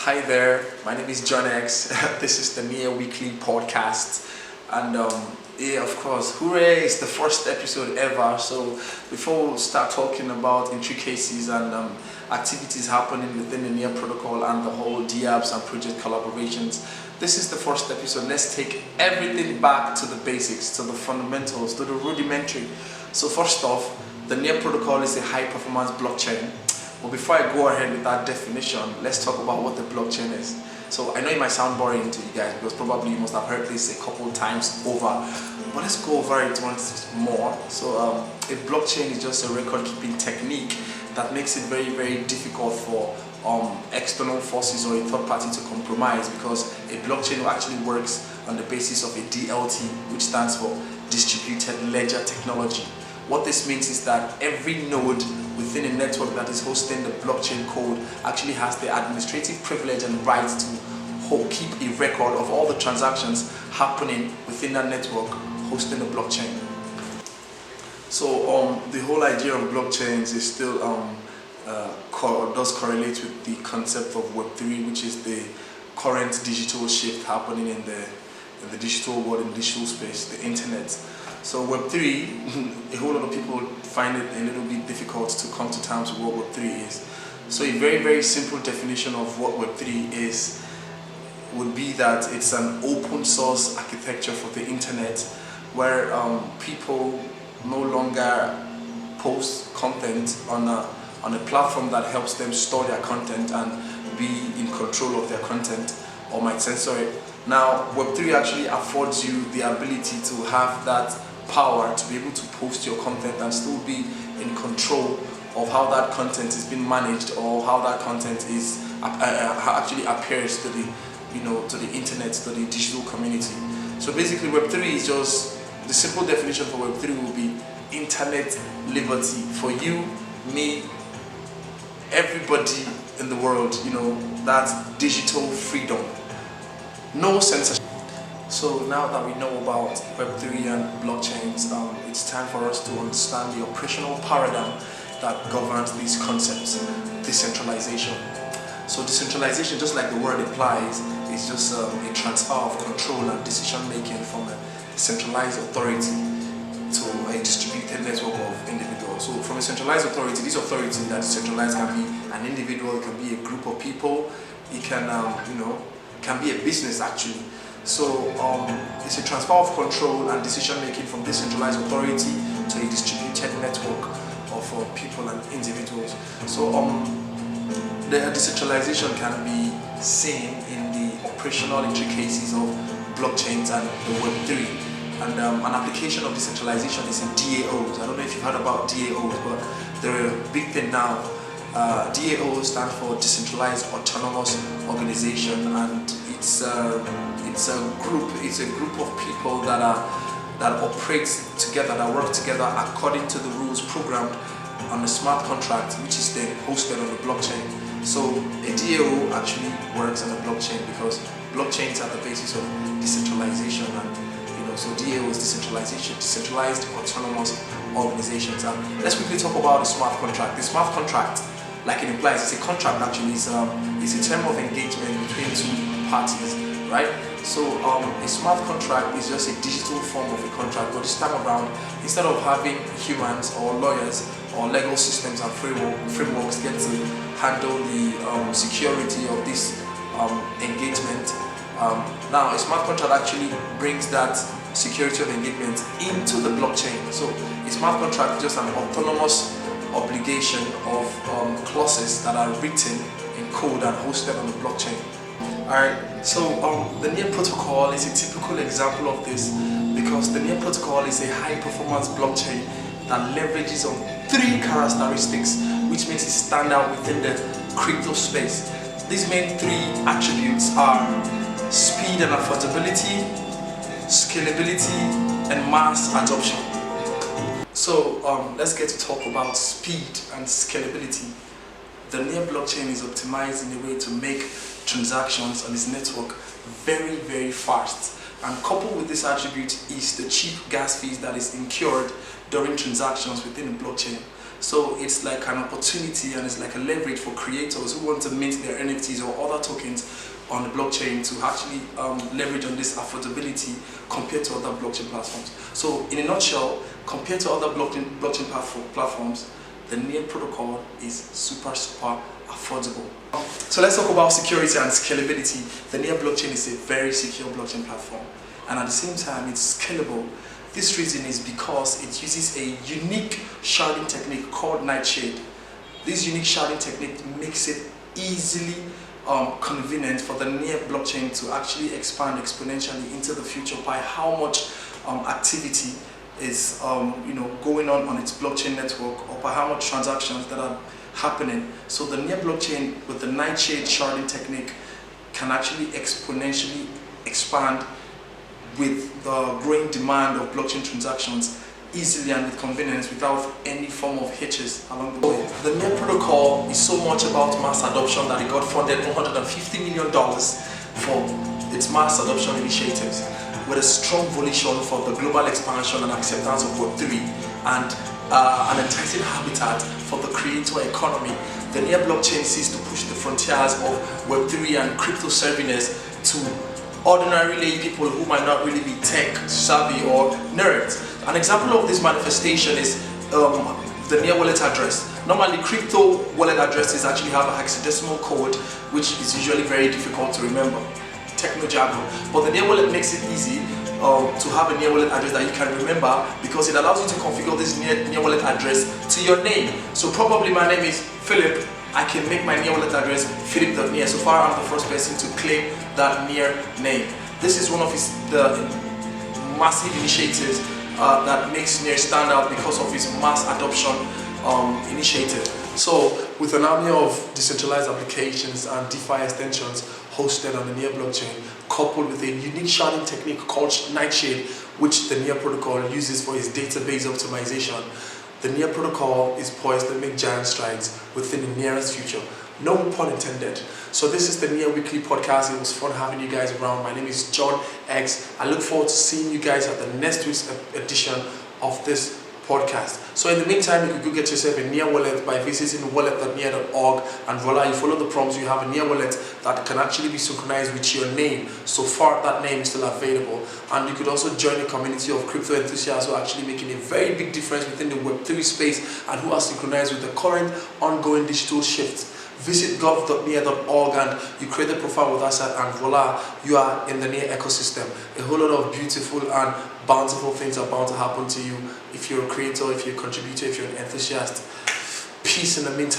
Hi there, my name is John X. This is the Near Weekly Podcast. And yeah, of course, hooray, it's the first episode ever. So before we start talking about intricacies and activities happening within the Near protocol and the whole DApps and project collaborations, this is the first episode. Let's take everything back to the basics, to the fundamentals, to the rudimentary. So first off, the Near protocol is a high-performance blockchain. But before I go ahead with that definition, let's talk about what the blockchain is. So I know it might sound boring to you guys because probably you must have heard this a couple times over, but let's go over it once more. So a blockchain is just a record-keeping technique that makes it very, very difficult for external forces or a third party to compromise, because a blockchain actually works on the basis of a DLT, which stands for distributed ledger technology. What this means is that every node within a network that is hosting the blockchain code actually has the administrative privilege and right to keep a record of all the transactions happening within that network hosting the blockchain. So the whole idea of blockchains is still does correlate with the concept of Web3, which is the current digital shift happening in the digital world, in digital space, the internet. So Web3, a whole lot of people find it a little bit difficult to come to terms with what Web3 is. So a very, very simple definition of what Web3 is would be that it's an open source architecture for the internet where people no longer post content on a platform that helps them store their content and be in control of their content, or might censor it. Now, Web3 actually affords you the ability to have that power to be able to post your content and still be in control of how that content is being managed, or how that content is actually appears to the to the internet, to the digital community. So basically, Web3 is just the simple definition for Web3 will be internet liberty for you, me, everybody in the world. That's digital freedom, no censorship. So now that we know about Web3 and blockchains, it's time for us to understand the operational paradigm that governs these concepts, decentralization. So decentralization, just like the word implies, is just a transfer of control and decision making from a centralized authority to a distributed network of individuals. So from a centralized authority, this authority that is centralized can be an individual, it can be a group of people, it can can be a business actually. So it's a transfer of control and decision making from decentralized authority to a distributed network of people and individuals. So the decentralization can be seen in the operational intricacies of blockchains and the Web3. And an application of decentralization is in DAOs. I don't know if you've heard about DAOs, but they're a big thing now. DAO stands for Decentralized Autonomous Organization, and it's a group of people that operate together, that work together according to the rules programmed on a smart contract, which is then hosted on the blockchain. So a DAO actually works on a blockchain because blockchains are the basis of decentralization, and so DAO is decentralization, decentralized autonomous organizations. And let's quickly talk about the smart contract. The smart contract, like it implies, it's a contract actually. It's a term of engagement between two parties, right? So a smart contract is just a digital form of a contract, but this time around, instead of having humans or lawyers or legal systems and frameworks get to handle the security of this engagement, now a smart contract actually brings that security of engagement into the blockchain. So a smart contract is just an autonomous obligation of clauses that are written in code and hosted on the blockchain. Alright, so the Near protocol is a typical example of this, because the Near protocol is a high-performance blockchain that leverages on three characteristics, which makes it stand out within the crypto space. These main three attributes are speed and affordability, scalability, and mass adoption. So let's get to talk about speed and scalability. The Near blockchain is optimized in a way to make transactions on its network very, very fast. And coupled with this attribute is the cheap gas fees that is incurred during transactions within the blockchain. So it's like an opportunity and it's like a leverage for creators who want to mint their NFTs or other tokens on the blockchain to actually leverage on this affordability compared to other blockchain platforms. So in a nutshell, compared to other blockchain platforms, the NEAR protocol is super affordable. So let's talk about security and scalability. The NEAR blockchain is a very secure blockchain platform, and at the same time it's scalable. This reason is because it uses a unique sharding technique called Nightshade. This unique sharding technique makes it easily convenient for the NEAR blockchain to actually expand exponentially into the future by how much activity is going on its blockchain network, or by how much transactions that are happening. So the NEAR blockchain with the Nightshade sharding technique can actually exponentially expand with the growing demand of blockchain transactions easily and with convenience without any form of hitches along the way. The NEAR protocol is so much about mass adoption that it got funded $150 million for its mass adoption initiatives, with a strong volition for the global expansion and acceptance of Web3 and an enticing habitat for the creator economy. The NEAR blockchain seeks to push the frontiers of Web3 and crypto savviness to ordinary lay people who might not really be tech savvy or nerds. An example of this manifestation is the NEAR wallet address. Normally, crypto wallet addresses actually have a hexadecimal code, which is usually very difficult to remember, techno jargon. But the NEAR wallet makes it easy to have a NEAR wallet address that you can remember, because it allows you to configure this NEAR wallet address to your name. So probably my name is Philip. I can make my NEAR wallet address Philip.NEAR. So far, I'm the first person to claim that NEAR name. This is one of the massive initiatives that makes NEAR stand out because of its mass adoption initiative. So with an army of decentralized applications and DeFi extensions hosted on the NEAR blockchain, coupled with a unique sharding technique called Nightshade, which the NEAR protocol uses for its database optimization, the NEAR protocol is poised to make giant strides within the nearest future. No pun intended. So this is the NEAR Weekly Podcast. It was fun having you guys around. My name is John X. I look forward to seeing you guys at the next week's edition of this podcast. So in the meantime, you could go get yourself a NEAR wallet by visiting wallet.near.org, and voila, you follow the prompts, you have a NEAR wallet that can actually be synchronized with your name. So far, that name is still available. And you could also join a community of crypto enthusiasts who are actually making a very big difference within the Web3 space and who are synchronized with the current ongoing digital shift. Visit gov.near.org and you create a profile with us, and voila, you are in the NEAR ecosystem. A whole lot of beautiful and bountiful things are bound to happen to you if you're a creator, if you're a contributor, if you're an enthusiast. Peace in the meantime.